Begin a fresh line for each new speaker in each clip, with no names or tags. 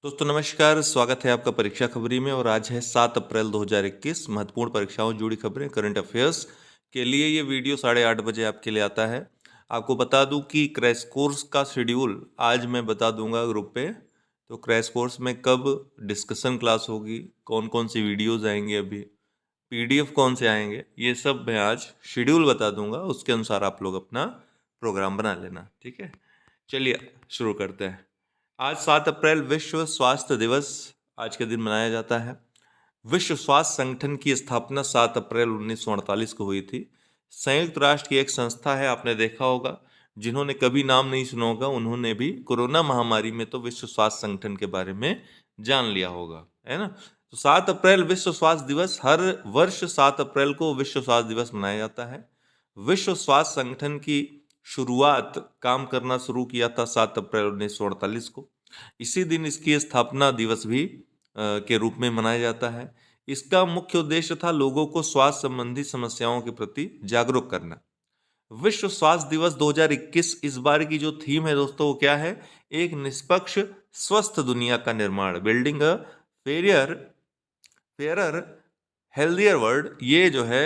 दोस्तों नमस्कार, स्वागत है आपका परीक्षा खबरी में। और आज है 7 अप्रैल 2021। महत्वपूर्ण परीक्षाओं से जुड़ी खबरें, करंट अफेयर्स के लिए ये वीडियो 8:30 बजे आपके लिए आता है। आपको बता दूं कि क्रैश कोर्स का शेड्यूल आज मैं बता दूंगा ग्रुप पे। तो क्रैश कोर्स में कब डिस्कशन क्लास होगी, कौन कौन सी वीडियोज़ आएंगे, अभी पीडीएफ कौन से आएंगे, ये सब मैं आज शेड्यूल बता दूंगा। उसके अनुसार आप लोग अपना प्रोग्राम बना लेना, ठीक है। चलिए शुरू करते हैं। आज 7 अप्रैल विश्व स्वास्थ्य दिवस आज के दिन मनाया जाता है। विश्व स्वास्थ्य संगठन की स्थापना 7 अप्रैल 1948 को हुई थी। संयुक्त राष्ट्र की एक संस्था है, आपने देखा होगा। जिन्होंने कभी नाम नहीं सुना होगा उन्होंने भी कोरोना महामारी में तो विश्व स्वास्थ्य संगठन के बारे में जान लिया होगा, है ना। तो 7 अप्रैल विश्व स्वास्थ्य दिवस, हर वर्ष 7 अप्रैल को विश्व स्वास्थ्य दिवस मनाया जाता है। विश्व स्वास्थ्य संगठन की शुरुआत, काम करना शुरू किया था 7 अप्रैल 1948 को। इसी दिन इसकी स्थापना दिवस भी के रूप में मनाया जाता है। इसका मुख्य उद्देश्य था लोगों को स्वास्थ्य संबंधी समस्याओं के प्रति जागरूक करना। विश्व स्वास्थ्य दिवस 2021 इस बार की जो थीम है दोस्तों, वो क्या है? एक निष्पक्ष स्वस्थ दुनिया का निर्माण, building a fairer fairer healthier world. ये जो है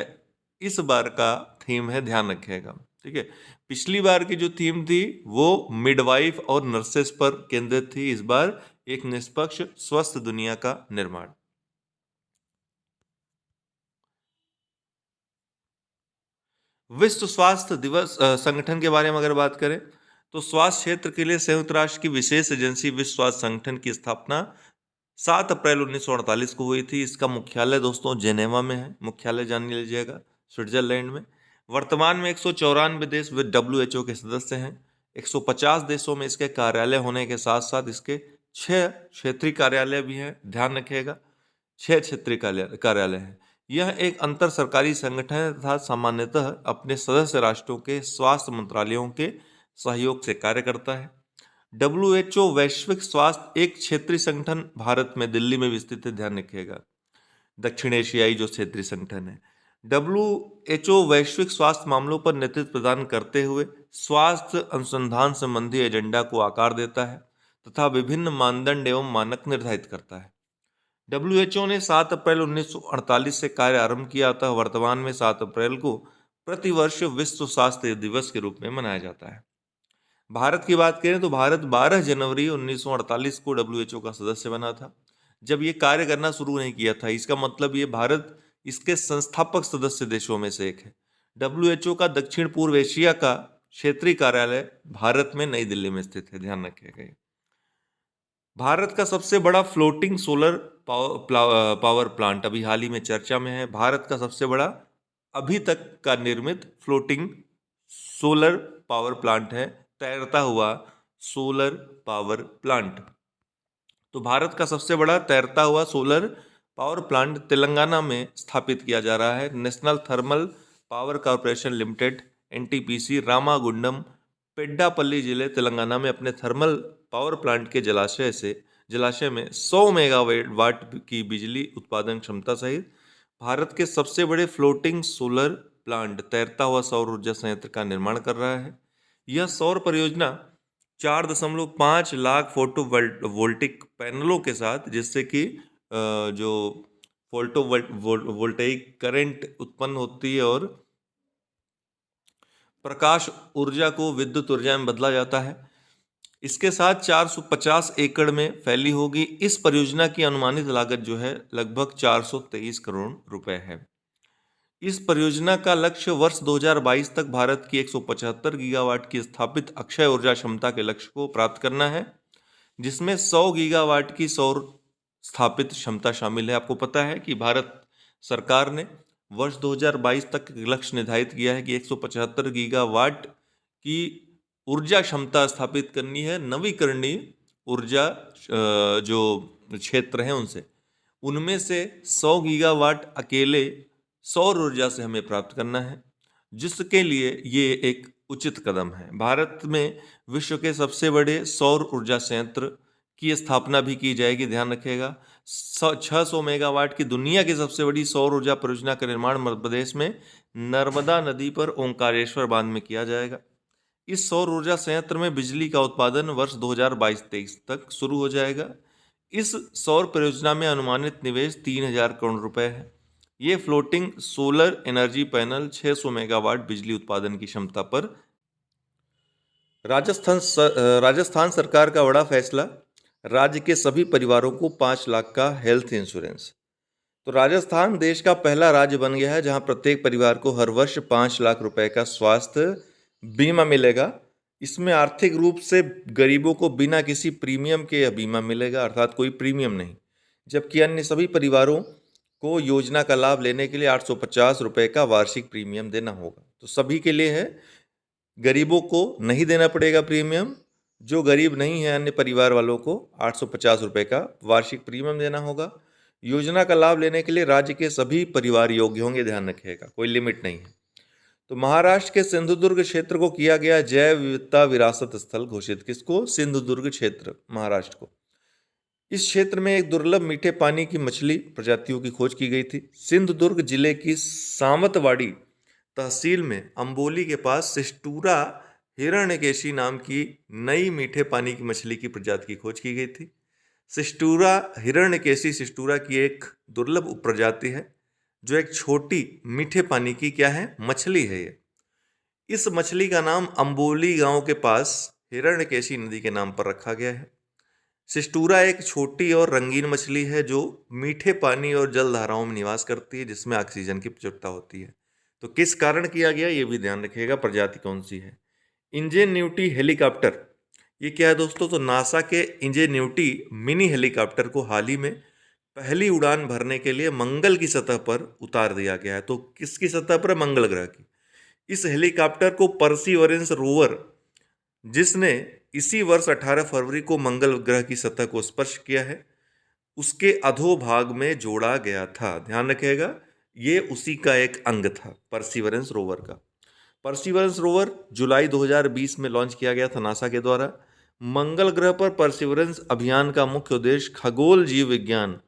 इस बार का थीम है, ध्यान रखिएगा, ठीक है। पिछली बार की जो थीम थी वो मिडवाइफ और नर्सेस पर केंद्रित थी। इस बार एक निष्पक्ष स्वस्थ दुनिया का निर्माण। विश्व स्वास्थ्य दिवस संगठन के बारे में अगर बात करें तो स्वास्थ्य क्षेत्र के लिए संयुक्त राष्ट्र की विशेष एजेंसी विश्व स्वास्थ्य संगठन की स्थापना 7 अप्रैल 1948 को हुई थी। इसका मुख्यालय दोस्तों जेनेवा में है। मुख्यालय जान लीजिएगा, स्विट्जरलैंड में। वर्तमान में 194 देश WHO के सदस्य हैं। 150 देशों में इसके कार्यालय होने के साथ साथ इसके 6 क्षेत्रीय कार्यालय भी हैं, ध्यान रखिएगा। 6 क्षेत्रीय कार्यालय हैं। यह एक अंतर सरकारी संगठन है तथा सामान्यतः अपने सदस्य राष्ट्रों के स्वास्थ्य मंत्रालयों के सहयोग से कार्य करता है। WHO वैश्विक स्वास्थ्य एक क्षेत्रीय संगठन, भारत में दिल्ली में भी स्थित है, ध्यान रखिएगा। दक्षिण एशियाई जो क्षेत्रीय संगठन है। WHO वैश्विक स्वास्थ्य मामलों पर नेतृत्व प्रदान करते हुए स्वास्थ्य अनुसंधान संबंधी एजेंडा को आकार देता है तथा विभिन्न मानदंड एवं मानक निर्धारित करता है। WHO ने 7 अप्रैल 1948 से कार्य आरंभ किया था। वर्तमान में 7 अप्रैल को प्रतिवर्ष विश्व स्वास्थ्य दिवस के रूप में मनाया जाता है। भारत की बात करें तो भारत 12 जनवरी 1948 को WHO का सदस्य बना था। जब ये कार्य करना शुरू नहीं किया था, इसका मतलब ये भारत इसके संस्थापक सदस्य देशों में से एक है। WHO का दक्षिण पूर्व एशिया का क्षेत्रीय कार्यालय भारत में नई दिल्ली में स्थित है, ध्यान रखिएगा। भारत का सबसे बड़ा फ्लोटिंग सोलर पावर प्लांट अभी हाल ही में चर्चा में है। भारत का सबसे बड़ा अभी तक का निर्मित फ्लोटिंग सोलर पावर प्लांट है, तैरता हुआ सोलर पावर प्लांट। तो भारत का सबसे बड़ा तैरता हुआ सोलर पावर प्लांट तेलंगाना में स्थापित किया जा रहा है। National thermal power corporation limited NTPC Ramagundam Peddapalli जिले तेलंगाना में अपने थर्मल पावर प्लांट के जलाशय में 100 मेगावाट की बिजली उत्पादन क्षमता सहित भारत के सबसे बड़े फ्लोटिंग सोलर प्लांट तैरता हुआ सौर ऊर्जा संयंत्र का निर्माण कर रहा है। यह सौर परियोजना 4.5 लाख फोटो वोल्टिक पैनलों के साथ, जिससे कि जो फोटो वोल्टेइक करंट उत्पन्न होती है और प्रकाश ऊर्जा को विद्युत ऊर्जा में बदला जाता है, इसके साथ 450 एकड़ में फैली होगी। इस परियोजना की अनुमानित लागत जो है लगभग 423 करोड़ रुपए है। इस परियोजना का लक्ष्य वर्ष 2022 तक भारत की 175 गीगावाट की स्थापित अक्षय ऊर्जा क्षमता के लक्ष्य को प्राप्त करना है, जिसमें 100 गीगावाट की सौर स्थापित क्षमता शामिल है। आपको पता है कि भारत सरकार ने वर्ष 2022 तक लक्ष्य निर्धारित किया है कि 175 गीगावाट की ऊर्जा क्षमता स्थापित करनी है। नवीकरणीय ऊर्जा जो क्षेत्र हैं उनसे, उनमें से 100 गीगावाट अकेले सौर ऊर्जा से हमें प्राप्त करना है, जिसके लिए ये एक उचित कदम है। भारत में विश्व के सबसे बड़े सौर ऊर्जा संयंत्र की स्थापना भी की जाएगी, ध्यान रखिएगा। 600 मेगावाट की दुनिया की सबसे बड़ी सौर ऊर्जा परियोजना का निर्माण मध्य प्रदेश में नर्मदा नदी पर ओंकारेश्वर बांध में किया जाएगा। इस सौर ऊर्जा संयंत्र में बिजली का उत्पादन वर्ष 2022-23 तक शुरू हो जाएगा। इस सौर परियोजना में अनुमानित निवेश 3,000 करोड़ रुपए है। ये floating solar energy panel 600 megawatt बिजली उत्पादन की क्षमता पर। राजस्थान सरकार का बड़ा फैसला, राज्य के सभी परिवारों को 5 लाख का हेल्थ इंश्योरेंस। तो राजस्थान देश का पहला राज्य बन गया है जहां प्रत्येक परिवार को हर वर्ष 5 लाख रुपए का स्वास्थ्य बीमा मिलेगा। इसमें आर्थिक रूप से गरीबों को बिना किसी प्रीमियम के यह बीमा मिलेगा, अर्थात कोई प्रीमियम नहीं। जबकि अन्य सभी परिवारों को योजना का लाभ लेने के लिए 850 रुपए का वार्षिक प्रीमियम देना होगा। तो सभी के लिए है, गरीबों को नहीं देना पड़ेगा प्रीमियम। जो गरीब नहीं है अन्य परिवार वालों को 850 रुपए का वार्षिक प्रीमियम देना होगा। योजना का लाभ लेने के लिए राज्य के सभी परिवार योग्य होंगे, ध्यान रखिएगा, कोई लिमिट नहीं है। तो महाराष्ट्र के सिंधुदुर्ग क्षेत्र को किया गया जैव विविधता विरासत स्थल घोषित। किसको? सिंधुदुर्ग क्षेत्र, महाराष्ट्र को। इस क्षेत्र में एक दुर्लभ मीठे पानी की मछली प्रजातियों की खोज की गई थी। सिंधुदुर्ग जिले की सावंतवाड़ी तहसील में अंबोली के पास सिस्टूरा हिरण्यकेशी नाम की नई मीठे पानी की मछली की प्रजाति की खोज की गई थी। सिस्टूरा हिरण्यकेशी सिस्टूरा की एक दुर्लभ उपप्रजाति है जो एक छोटी मीठे पानी की क्या है? मछली है ये। इस मछली का नाम अंबोली गांव के पास हिरण्यकेशी नदी के नाम पर रखा गया है। सिस्टूरा एक छोटी और रंगीन मछली है जो मीठे पानी और जल धाराओं में निवास करती है, जिसमें ऑक्सीजन की प्रचुरता होती है। तो किस कारण किया गया ये भी ध्यान रखिएगा, प्रजाति कौन सी है। इंजेन्यूटी हेलीकॉप्टर, ये क्या है दोस्तों? तो नासा के इंजेन्यूटी मिनी हेलीकॉप्टर को हाल ही में पहली उड़ान भरने के लिए मंगल की सतह पर उतार दिया गया है। तो किसकी सतह पर? मंगल ग्रह की। इस हेलीकॉप्टर को परसीवरेंस रोवर, जिसने इसी वर्ष 18 फरवरी को मंगल ग्रह की सतह को स्पर्श किया है, उसके अधोभाग में जोड़ा गया था। ध्यान रखिएगा, ये उसी का एक अंग था परसीवरेंस रोवर का। परसीवरेंस रोवर जुलाई 2020 में लॉन्च किया गया था नासा के द्वारा। मंगल ग्रह पर परसीवरेंस अभियान का मुख्य उद्देश्य खगोल जीव विज्ञान,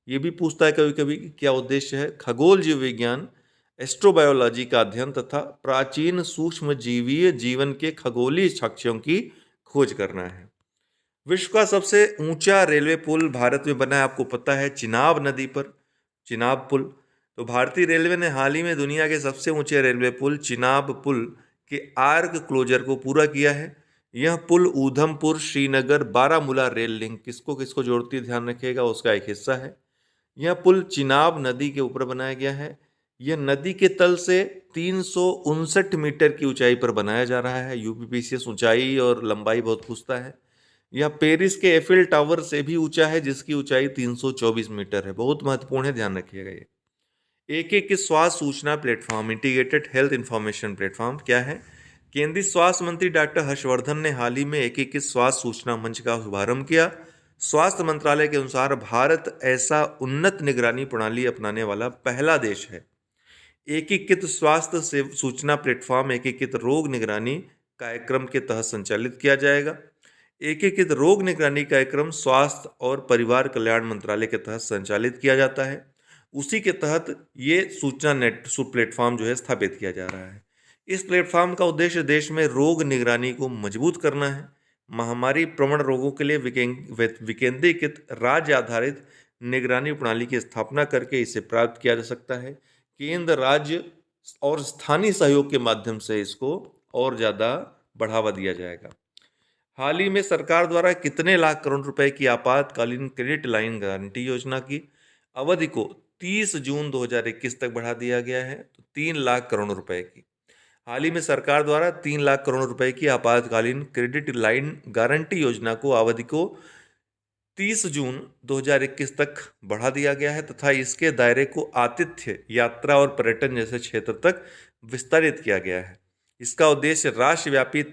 ये भी पूछता है कभी कभी कि क्या उद्देश्य है, खगोल जीव विज्ञान, एस्ट्रोबायोलॉजी का अध्ययन तथा प्राचीन सूक्ष्म जीवीय जीवन के खगोलीय साक्ष्यों की खोज करना है। विश्व का सबसे ऊंचा रेलवे पुल भारत में बना है, आपको पता है, चिनाब नदी पर, चिनाब पुल। तो भारतीय रेलवे ने हाल ही में दुनिया के सबसे ऊंचे रेलवे पुल चिनाब पुल के आर्क क्लोजर को पूरा किया है। यह पुल ऊधमपुर श्रीनगर बारामूला रेल लिंक किसको किसको जोड़ती है, ध्यान रखिएगा, उसका एक हिस्सा है। यह पुल चिनाब नदी के ऊपर बनाया गया है। यह नदी के तल से 359 मीटर की ऊंचाई पर बनाया जा रहा है। यूपीपीसीएस ऊंचाई और लंबाई बहुत पूछता है। यह पेरिस के एफिल टावर से भी ऊंचा है, जिसकी ऊंचाई 324 मीटर है। बहुत महत्वपूर्ण है, ध्यान रखिएगा ये। एक स्वास्थ्य सूचना platform, integrated health information platform क्या है? केंद्रीय स्वास्थ्य मंत्री डॉक्टर हर्षवर्धन ने हाल ही में एकीकृत स्वास्थ्य सूचना मंच का शुभारंभ किया। स्वास्थ्य मंत्रालय के अनुसार भारत ऐसा उन्नत निगरानी प्रणाली अपनाने वाला पहला देश है। एकीकृत स्वास्थ्य सूचना प्लेटफॉर्म एकीकृत रोग निगरानी कार्यक्रम के तहत संचालित किया जाएगा। एकीकृत रोग निगरानी कार्यक्रम स्वास्थ्य और परिवार कल्याण मंत्रालय के तहत संचालित किया जाता है। उसी के तहत ये सूचना नेट प्लेटफॉर्म जो है स्थापित किया जा रहा है। इस प्लेटफॉर्म का उद्देश्य देश में रोग निगरानी को मजबूत करना है। महामारी प्रवण रोगों के लिए विकेंद्रीकृत राज्य आधारित निगरानी प्रणाली की स्थापना करके इसे प्राप्त किया जा सकता है। केंद्र, राज्य और स्थानीय सहयोग के माध्यम से इसको और ज़्यादा बढ़ावा दिया जाएगा। हाल ही में सरकार द्वारा कितने लाख करोड़ रुपए की आपातकालीन क्रेडिट लाइन गारंटी योजना की अवधि को 30 जून 2021 तक बढ़ा दिया गया है? तो 3 लाख करोड़ रुपए की। हाल ही में सरकार द्वारा 3 लाख करोड़ रुपए की आपातकालीन क्रेडिट लाइन गारंटी योजना को अवधि को 30 जून 2021 तक बढ़ा दिया गया है तथा इसके दायरे को आतिथ्य, यात्रा और पर्यटन जैसे क्षेत्र तक विस्तारित किया गया है। इसका उद्देश्य राष्ट्रव्यापी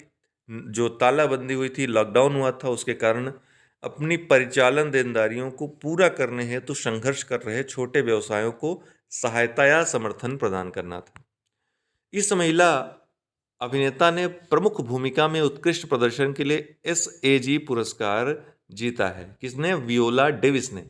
जो तालाबंदी हुई थी, लॉकडाउन हुआ था, उसके कारण अपनी परिचालन देनदारियों को पूरा करने हेतु संघर्ष कर रहे छोटे व्यवसायों को सहायता या समर्थन प्रदान करना था। इस महिला अभिनेता ने प्रमुख भूमिका में उत्कृष्ट प्रदर्शन के लिए SAG पुरस्कार जीता है। किसने? वियोला डेविस ने।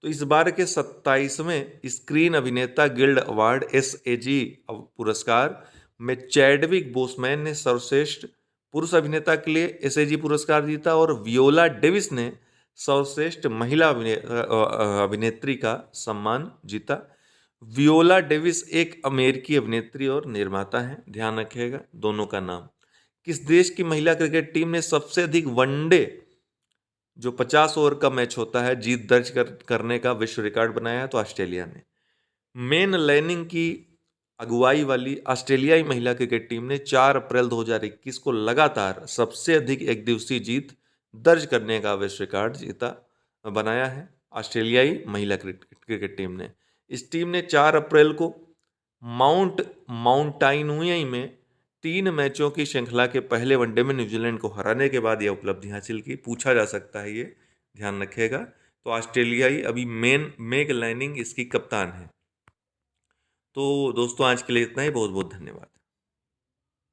तो इस बार के 27वें स्क्रीन अभिनेता गिल्ड अवार्ड SAG पुरस्कार में चैडविक बोसमैन ने सर्वश्रेष्ठ पुरुष अभिनेता के लिए SAG पुरस्कार जीता और वियोला डेविस ने सर्वश्रेष्ठ महिला अभिनेत्री का सम्मान जीता। वियोला डेविस एक अमेरिकी अभिनेत्री और निर्माता हैं, ध्यान रखिएगा दोनों का नाम। किस देश की महिला क्रिकेट टीम ने सबसे अधिक वनडे जो 50 ओवर का मैच होता है जीत दर्ज करने का विश्व रिकॉर्ड बनाया है? तो ऑस्ट्रेलिया ने। मेन लैनिंग की अगुवाई वाली ऑस्ट्रेलियाई महिला क्रिकेट टीम ने 4 अप्रैल 2021 को लगातार सबसे अधिक एक दिवसीय जीत दर्ज करने का विश्व रिकॉर्ड बनाया है ऑस्ट्रेलियाई महिला क्रिकेट टीम ने। इस टीम ने 4 अप्रैल को माउंटाइनुई में 3 मैचों की श्रृंखला के पहले वनडे में न्यूजीलैंड को हराने के बाद यह उपलब्धि हासिल की। पूछा जा सकता है ये, ध्यान रखिएगा। तो ऑस्ट्रेलियाई अभी मेग लैनिंग इसकी कप्तान है। तो दोस्तों आज के लिए इतना ही, बहुत बहुत धन्यवाद।